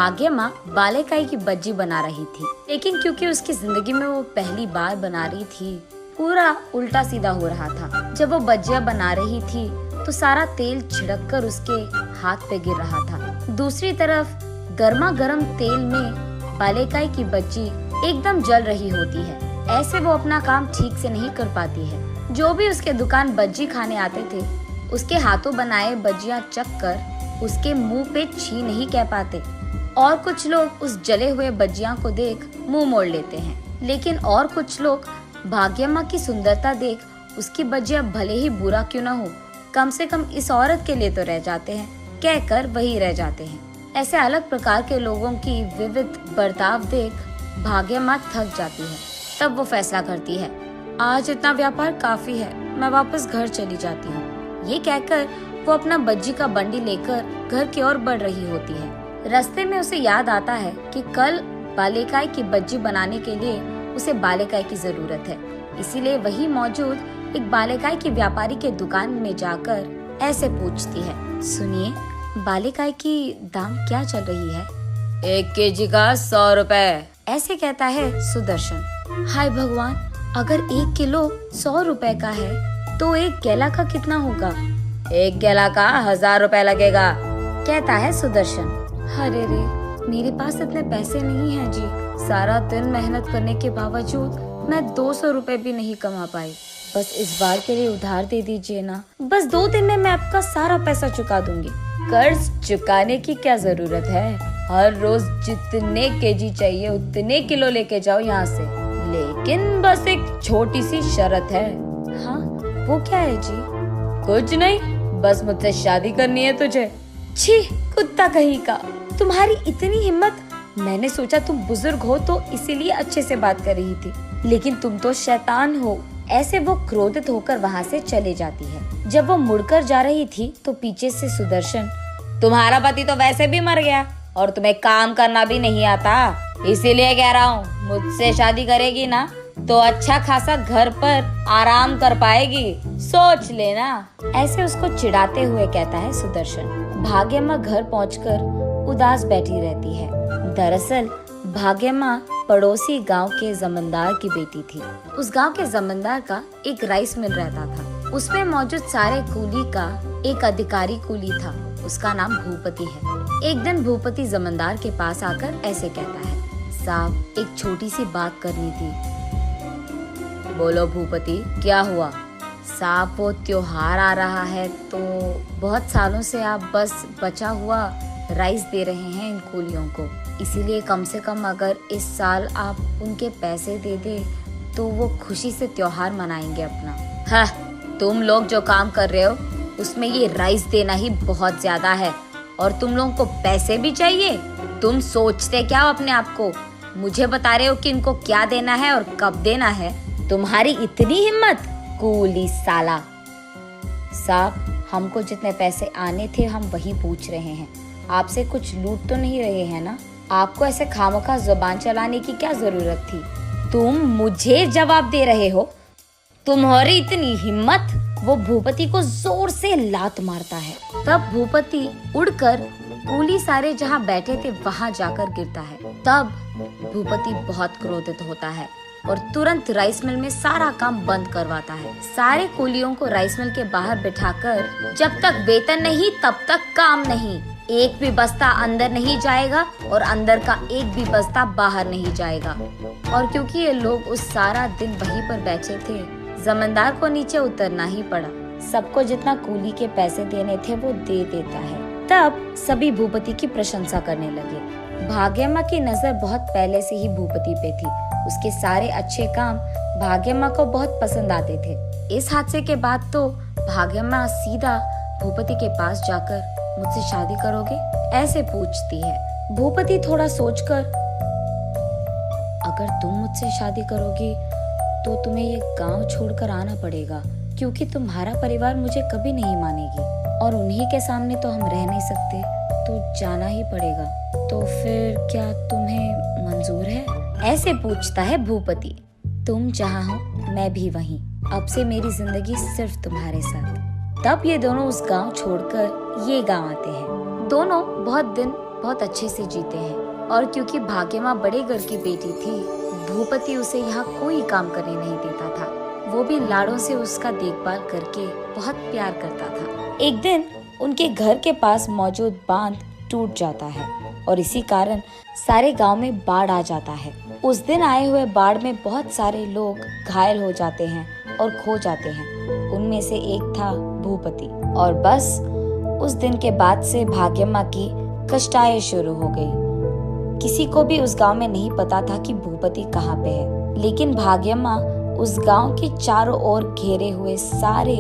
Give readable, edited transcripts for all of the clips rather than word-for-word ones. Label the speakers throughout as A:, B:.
A: भाग्यम्मा बालेकाई की बज्जी बना रही थी, लेकिन क्योंकि उसकी जिंदगी में वो पहली बार बना रही थी, पूरा उल्टा सीधा हो रहा था। जब वो बज्जियां बना रही थी तो सारा तेल छिड़क कर उसके हाथ पे गिर रहा था। दूसरी तरफ गर्मा गर्म तेल में बालेकाई की बज्जी एकदम जल रही होती है। ऐसे वो अपना काम ठीक से नहीं कर पाती है। जो भी उसके दुकान बज्जी खाने आते थे, उसके हाथों बनाए बज्जियां चख कर उसके मुंह पे छी नहीं कह पाते, और कुछ लोग उस जले हुए बज्जियां को देख मुंह मोड़ लेते हैं। लेकिन और कुछ लोग भाग्यम्मा की सुंदरता देख उसकी बज्जियां भले ही बुरा क्यों न हो, कम से कम इस औरत के लिए तो रह जाते हैं, कहकर वही रह जाते हैं। ऐसे अलग प्रकार के लोगों की विविध बर्ताव देख भाग्यम्मा थक जाती है। तब वो फैसला करती है, आज इतना व्यापार काफी है, मैं वापस घर चली जाती हूँ। ये कहकर वो अपना बज्जी का बंडी लेकर घर की ओर बढ़ रही होती है। रास्ते में उसे याद आता है कि कल बालेकाई की बज्जी बनाने के लिए उसे बालेकाई की जरूरत है। इसीलिए वही मौजूद एक बालेकाई की व्यापारी के दुकान में जाकर ऐसे पूछती है, सुनिए, बालेकाई की दाम क्या चल रही है?
B: 1 केजी का 100 रुपए।
A: ऐसे कहता है सुदर्शन। हाय भगवान, अगर 1 किलो 100 रुपए का है तो 1 गेला का कितना होगा?
B: 1 गेला का 1000 रुपए लगेगा,
A: कहता है सुदर्शन। अरे रे, मेरे पास इतने पैसे नहीं हैं जी। सारा दिन मेहनत करने के बावजूद मैं 200 रुपए भी नहीं कमा पाई। बस इस बार के लिए उधार दे दीजिए ना। बस 2 दिन में मैं आपका सारा पैसा चुका दूंगी।
B: कर्ज चुकाने की क्या जरूरत है? हर रोज जितने केजी चाहिए उतने किलो लेके जाओ यहाँ से, लेकिन बस एक छोटी सी शर्त है।
A: हाँ, वो क्या है जी?
B: कुछ नहीं, बस मुझसे शादी करनी है तुझे।
A: छी, कुत्ता कहीं का, तुम्हारी इतनी हिम्मत। मैंने सोचा तुम बुजुर्ग हो तो इसीलिए अच्छे से बात कर रही थी, लेकिन तुम तो शैतान हो। ऐसे वो क्रोधित होकर वहाँ से चले जाती है। जब वो मुड़कर जा रही थी तो पीछे से सुदर्शन,
B: तुम्हारा पति तो वैसे भी मर गया और तुम्हें काम करना भी नहीं आता, इसीलिए कह रहा हूँ, मुझसे शादी करेगी ना तो अच्छा खासा घर पर आराम कर पाएगी, सोच लेना।
A: ऐसे उसको चिढ़ाते हुए कहता है सुदर्शन। भाग्यम्मा घर पहुंचकर उदास बैठी रहती है। दरअसल भाग्यम्मा पड़ोसी गांव के जमींदार की बेटी थी। उस गांव के जमींदार का एक राइस मिल रहता था। उसमें मौजूद सारे कूली का एक अधिकारी कूली था। उसका नाम भूपति है। एक दिन भूपति जमींदार के पास आकर ऐसे कहता है, साहब, एक छोटी सी बात करनी थी।
B: बोलो भूपति, क्या हुआ?
A: साहब, वो त्योहार आ रहा है तो बहुत सालों से आप बस बचा हुआ राइस दे रहे हैं इन कूलियों को, इसीलिए कम से कम अगर इस साल आप उनके पैसे दे दे तो वो खुशी से त्योहार मनाएंगे अपना।
B: हाँ, तुम लोग जो काम कर रहे हो उसमें ये राइस देना ही बहुत ज्यादा है, और तुम लोगों को पैसे भी चाहिए। तुम सोचते क्या हो अपने आप को? मुझे बता रहे हो कि इनको क्या देना है और कब देना है? तुम्हारी इतनी हिम्मत, कूली साला।
A: साहब, हमको जितने पैसे आने थे हम वही पूछ रहे हैं, आपसे कुछ लूट तो नहीं रहे हैं ना? आपको ऐसे खामखा जुबान चलाने की क्या जरूरत थी?
B: तुम मुझे जवाब दे रहे हो? तुम्हारी इतनी हिम्मत?
A: वो भूपति को जोर से लात मारता है। तब भूपति उड़कर कूली सारे जहाँ बैठे थे वहाँ जाकर गिरता है। तब भूपति बहुत क्रोधित होता है और तुरंत राइस मिल में सारा काम बंद करवाता है। सारे कूलियों को राइस मिल के बाहर बिठाकर, जब तक वेतन नहीं तब तक काम नहीं, एक भी बस्ता अंदर नहीं जाएगा और अंदर का एक भी बस्ता बाहर नहीं जाएगा। और क्योंकि ये लोग उस सारा दिन वहीं पर बैठे थे, जमींदार को नीचे उतरना ही पड़ा। सबको जितना कूली के पैसे देने थे वो दे देता है। तब सभी भूपति की प्रशंसा करने लगे। भाग्यम्मा की नजर बहुत पहले से ही भूपति पे थी। उसके सारे अच्छे काम भाग्यम्मा को बहुत पसंद आते थे। इस हादसे के बाद तो भाग्यम्मा सीधा भूपति के पास जाकर, मुझसे शादी करोगे? ऐसे पूछती है। भूपति थोड़ा सोचकर, अगर तुम मुझसे शादी करोगी तो तुम्हें ये गांव छोड़कर आना पड़ेगा, क्योंकि तुम्हारा परिवार मुझे कभी नहीं मानेगी और उन्हीं के सामने तो हम रह नहीं सकते, तो जाना ही पड़ेगा। तो फिर क्या तुम्हें मंजूर है? ऐसे पूछता है भूपति। तुम जहाँ हो मैं भी वहीं। अब से मेरी जिंदगी सिर्फ तुम्हारे साथ। तब ये दोनों उस गांव छोड़कर ये गांव आते हैं। दोनों बहुत दिन बहुत अच्छे से जीते हैं। और क्योंकि भाग्यमाँ बड़े घर की बेटी थी, भूपति उसे यहाँ कोई काम करने नहीं देता था। वो भी लाड़ों से उसका देखभाल करके बहुत प्यार करता था। एक दिन उनके घर के पास मौजूद बांध टूट जाता है और इसी कारण सारे गांव में बाढ़ आ जाता है। उस दिन आए हुए बाढ़ में बहुत सारे लोग घायल हो जाते हैं और खो जाते हैं। उनमें से एक था भूपति। और बस उस दिन के बाद से भाग्यम्मा की कष्टाएं शुरू हो गई। किसी को भी उस गांव में नहीं पता था कि भूपति कहाँ पे है, लेकिन भाग्यम्मा उस गांव के चारों ओर घेरे हुए सारे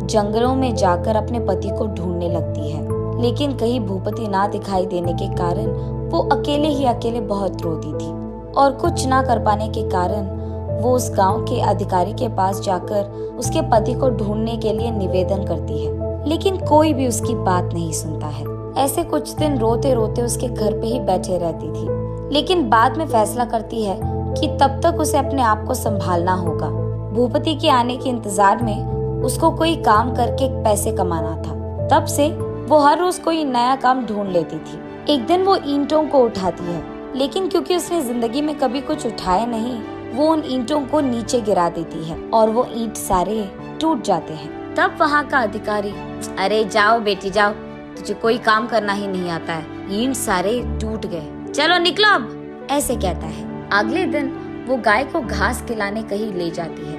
A: जंगलों में जाकर अपने पति को ढूंढने लगती है। लेकिन कहीं भूपति ना दिखाई देने के कारण वो अकेले ही अकेले बहुत रोती थी और कुछ ना कर पाने के कारण वो उस गांव के अधिकारी के पास जाकर उसके पति को ढूंढने के लिए निवेदन करती है, लेकिन कोई भी उसकी बात नहीं सुनता है। ऐसे कुछ दिन रोते रोते उसके घर पे ही बैठे रहती थी, लेकिन बाद में फैसला करती है कि तब तक उसे अपने आप को संभालना होगा। भूपति के आने के इंतजार में उसको कोई काम करके पैसे कमाना था। तब से वो हर रोज कोई नया काम ढूंढ लेती थी। एक दिन वो ईंटों को उठाती है, लेकिन क्योंकि उसने जिंदगी में कभी कुछ उठाया नहीं, वो उन ईंटों को नीचे गिरा देती है और वो ईंट सारे टूट जाते हैं। तब वहाँ का अधिकारी, अरे जाओ बेटी जाओ, तुझे कोई काम करना ही नहीं आता है, ईंट सारे टूट गए, चलो निकलो अब, ऐसे कहता है। अगले दिन वो गाय को घास खिलाने कहीं ले जाती है।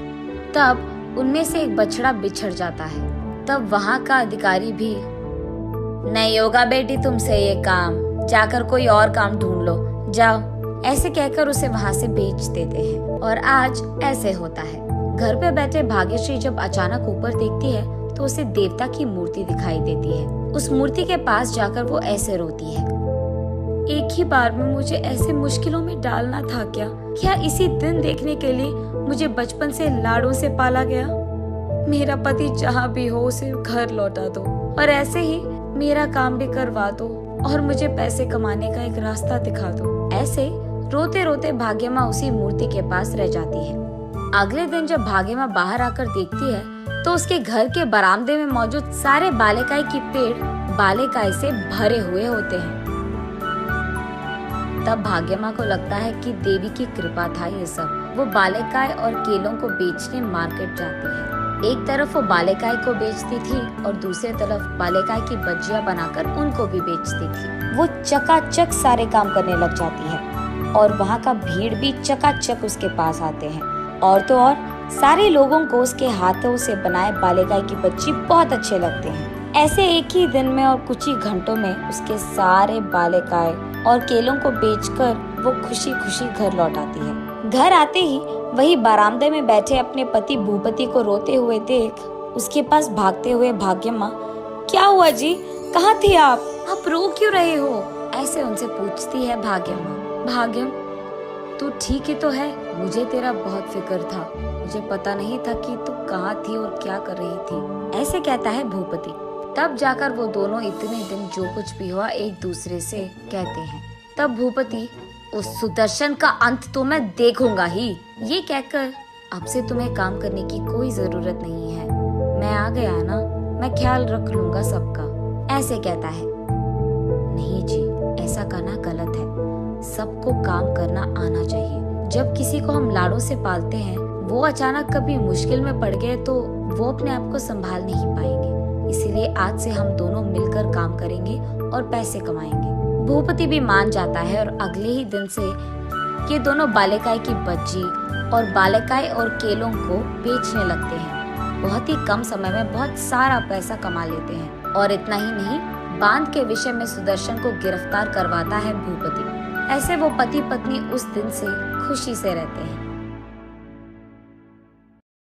A: तब उनमें से एक बछड़ा बिछड़ जाता है। तब वहाँ का अधिकारी भी, नहीं होगा बेटी तुमसे ये काम, जाकर कोई और काम ढूंढ लो, जाओ, ऐसे कहकर उसे वहाँ से बेच देते हैं। और आज ऐसे होता है। घर पे बैठे भाग्यश्री जब अचानक ऊपर देखती है तो उसे देवता की मूर्ति दिखाई देती है। उस मूर्ति के पास जाकर वो ऐसे रोती है, एक ही बार में मुझे ऐसे मुश्किलों में डालना था क्या? क्या इसी दिन देखने के लिए मुझे बचपन से लाड़ों से पाला गया? मेरा पति जहाँ भी हो उसे घर लौटा दो और ऐसे ही मेरा काम भी करवा दो और मुझे पैसे कमाने का एक रास्ता दिखा दो। ऐसे रोते रोते भाग्यम्मा उसी मूर्ति के पास रह जाती है। अगले दिन जब भाग्यम्मा बाहर आकर देखती है तो उसके घर के बरामदे में मौजूद सारे बालेकाई के पेड़ बालेकाई से भरे हुए होते हैं। तब भाग्यम्मा को लगता है कि देवी की कृपा था ये सब। वो बालेकाई और केलों को बेचने मार्केट जाती है। एक तरफ वो बालेकाई को बेचती थी और दूसरी तरफ बालेकाई की बज्जियां बनाकर उनको भी बेचती थी। वो चकाचक सारे काम करने लग जाती है और वहाँ का भीड़ भी चकाचक उसके पास आते हैं। और तो और सारे लोगों को उसके हाथों से बनाए बालेकाई की बज्जी बहुत अच्छे लगते हैं। ऐसे एक ही दिन में और कुछ ही घंटों में उसके सारे बालेकाई और केलों को बेचकर वो खुशी खुशी घर लौट आती है। घर आते ही वही बरामदे में बैठे अपने पति भूपति को रोते हुए देख उसके पास भागते हुए भाग्यम्मा, क्या हुआ जी, कहाँ थे आप रो क्यों रहे हो? ऐसे उनसे पूछती है भाग्यम्मा। भाग्यम, तू ठीक ही तो है? मुझे तेरा बहुत फिक्र था, मुझे पता नहीं था कि तू कहाँ थी और क्या कर रही थी, ऐसे कहता है भूपति। तब जाकर वो दोनों इतने दिन जो कुछ भी हुआ एक दूसरे से कहते हैं। तब भूपति, उस सुदर्शन का अंत तो मैं देखूंगा ही, ये कहकर अब से तुम्हें काम करने की कोई जरूरत नहीं है, मैं आ गया ना, मैं ख्याल रख लूंगा सबका, ऐसे कहता है। नहीं जी, ऐसा करना गलत है, सबको काम करना आना चाहिए। जब किसी को हम लाड़ों से पालते हैं, वो अचानक कभी मुश्किल में पड़ गए तो वो अपने आप को संभाल नहीं पाएंगे। इसीलिए आज से हम दोनों मिलकर काम करेंगे और पैसे कमाएंगे। भूपति भी मान जाता है और अगले ही दिन से ये दोनों बालेकाई की बज्जी और बालेकाई और केलों को बेचने लगते हैं। बहुत ही कम समय में बहुत सारा पैसा कमा लेते हैं। और इतना ही नहीं, बांध के विषय में सुदर्शन को गिरफ्तार करवाता है भूपति। ऐसे वो पति पत्नी उस दिन से खुशी से रहते हैं।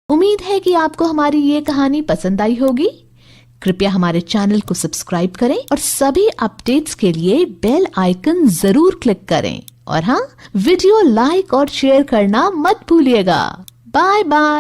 C: उम्मीद है कि आपको हमारी ये कहानी पसंद आई होगी। कृपया हमारे चैनल को सब्सक्राइब करें और सभी अपडेट्स के लिए बेल आइकन जरूर क्लिक करें। और हाँ, वीडियो लाइक और शेयर करना मत भूलिएगा। Bye bye.